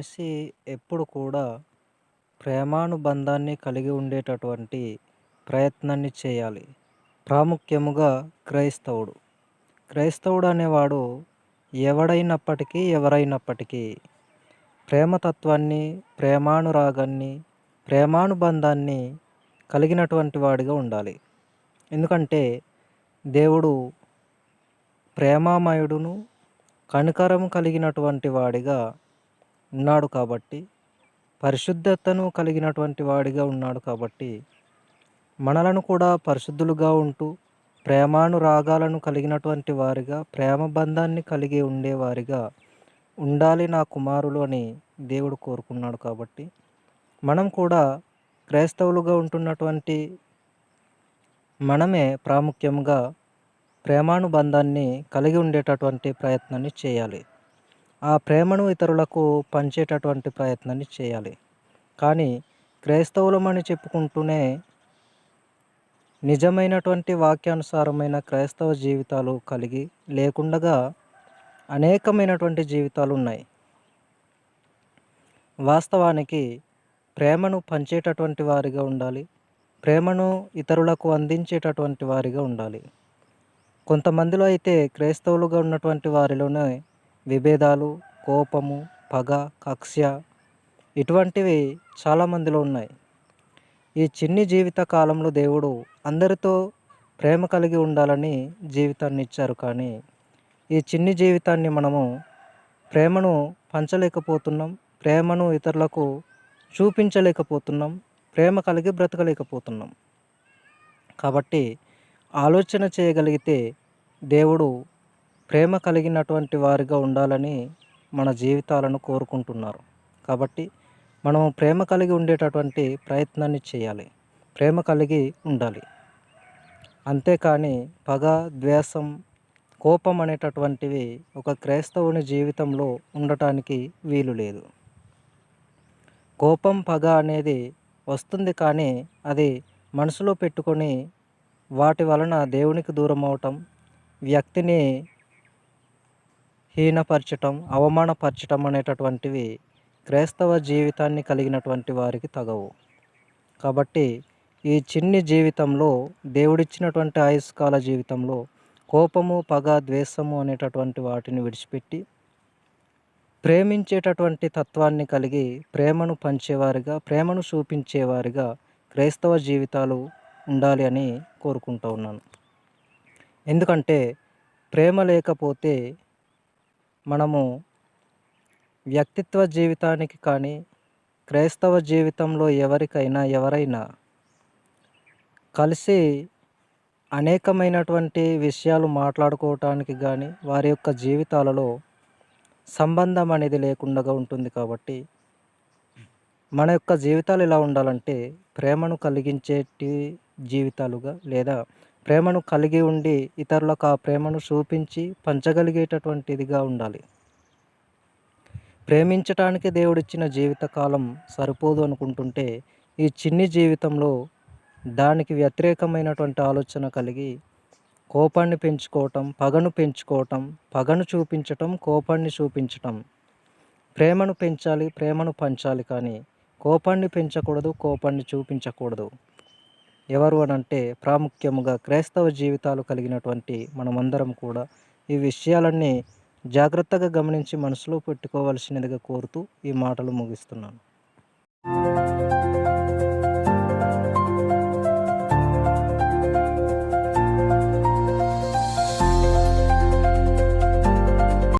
మనిషి ఎప్పుడు కూడా ప్రేమానుబంధాన్ని కలిగి ఉండేటటువంటి ప్రయత్నాన్ని చేయాలి. ప్రాముఖ్యముగా క్రైస్తవుడు. క్రైస్తవుడు అనేవాడు ఎవరైనప్పటికీ ప్రేమతత్వాన్ని, ప్రేమానురాగాన్ని, ప్రేమానుబంధాన్ని కలిగినటువంటి వాడిగా ఉండాలి. ఎందుకంటే దేవుడు ప్రేమామయుడును, కనికరము కలిగినటువంటి వాడిగా ఉన్నాడు కాబట్టి, పరిశుద్ధతను కలిగినటువంటి వాడిగా ఉన్నాడు కాబట్టి, మనలను కూడా పరిశుద్ధులుగా ఉంటూ, ప్రేమానురాగాలను కలిగినటువంటి వారిగా, ప్రేమ బంధాన్ని కలిగి ఉండేవారిగా ఉండాలి నా కుమారులు అని దేవుడు కోరుకున్నాడు కాబట్టి, మనం కూడా క్రైస్తవులుగా ఉంటున్నటువంటి మనమే ప్రాముఖ్యంగా ప్రేమానుబంధాన్ని కలిగి ఉండేటటువంటి ప్రయత్నాన్ని చేయాలి. ఆ ప్రేమను ఇతరులకు పంచేటటువంటి ప్రయత్నాన్ని చేయాలి. కానీ క్రైస్తవులమని చెప్పుకుంటూనే నిజమైనటువంటి వాక్యానుసారమైన క్రైస్తవ జీవితాలు కలిగి లేకుండగా అనేకమైనటువంటి జీవితాలు ఉన్నాయి. వాస్తవానికి ప్రేమను పంచేటటువంటి వారిగా ఉండాలి. ప్రేమను ఇతరులకు అందించేటటువంటి వారిగా ఉండాలి. కొంతమందిలో అయితే క్రైస్తవులుగా ఉన్నటువంటి వారిలోనే విభేదాలు, కోపము, పగ, కక్ష్య ఇటువంటివి చాలామందిలో ఉన్నాయి. ఈ చిన్ని జీవిత కాలంలో దేవుడు అందరితో ప్రేమ కలిగి ఉండాలని జీవితాన్ని ఇచ్చారు. కానీ ఈ చిన్ని జీవితాన్ని మనము ప్రేమను పంచలేకపోతున్నాం. ప్రేమను ఇతరులకు చూపించలేకపోతున్నాం. ప్రేమ కలిగి బ్రతకలేకపోతున్నాం. కాబట్టి ఆలోచన చేయగలిగితే దేవుడు ప్రేమ కలిగినటువంటి వారిగా ఉండాలని మన జీవితాలను కోరుకుంటున్నారు. కాబట్టి మనము ప్రేమ కలిగి ఉండేటటువంటి ప్రయత్నాన్ని చేయాలి. ప్రేమ కలిగి ఉండాలి. అంతేకాని పగ, ద్వేషం, కోపం అనేటటువంటివి ఒక క్రైస్తవుని జీవితంలో ఉండటానికి వీలు లేదు. కోపం, పగ అనేది వస్తుంది, కానీ అది మనసులో పెట్టుకొని వాటి వలన దేవునికి దూరం అవటం, వ్యక్తిని హీనపరచటం, అవమానపరచటం అనేటటువంటివి క్రైస్తవ జీవితాన్ని కలిగినటువంటి వారికి తగవు. కాబట్టి ఈ చిన్ని జీవితంలో, దేవుడిచ్చినటువంటి ఆయుష్కాల జీవితంలో కోపము, పగ, ద్వేషము అనేటటువంటి వాటిని విడిచిపెట్టి ప్రేమించేటటువంటి తత్వాన్ని కలిగి ప్రేమను పంచేవారిగా, ప్రేమను చూపించేవారిగా క్రైస్తవ జీవితాలు ఉండాలి అని కోరుకుంటూ ఉన్నాను. ఎందుకంటే ప్రేమ లేకపోతే మనము వ్యక్తిత్వ జీవితానికి కానీ, క్రైస్తవ జీవితంలో ఎవరైనా కలిసి అనేకమైనటువంటి విషయాలు మాట్లాడుకోవటానికి కానీ, వారి యొక్క జీవితాలలో సంబంధం అనేది లేకుండా ఉంటుంది. కాబట్టి మన యొక్క జీవితాలు ఎలా ఉండాలంటే ప్రేమను కలిగించేటి జీవితాలుగా, లేదా ప్రేమను కలిగి ఉండి ఇతరులకు ఆ ప్రేమను చూపించి పంచగలిగేటటువంటిదిగా ఉండాలి. ప్రేమించటానికి దేవుడిచ్చిన జీవితకాలం సరిపోదు అనుకుంటుంటే ఈ చిన్ని జీవితంలో దానికి వ్యతిరేకమైనటువంటి ఆలోచన కలిగి కోపాన్ని పెంచుకోవటం, పగను పెంచుకోవటం, పగను చూపించటం, కోపాన్ని చూపించటం. ప్రేమను పెంచాలి, ప్రేమను పంచాలి, కానీ కోపాన్ని పెంచకూడదు, కోపాన్ని చూపించకూడదు. ఎవరు అనంటే ప్రాముఖ్యముగా క్రైస్తవ జీవితాలు కలిగినటువంటి మనమందరం కూడా ఈ విషయాలన్నీ జాగ్రత్తగా గమనించి మనసులో పెట్టుకోవాల్సినదిగా కోరుతూ ఈ మాటలు ముగిస్తున్నాను.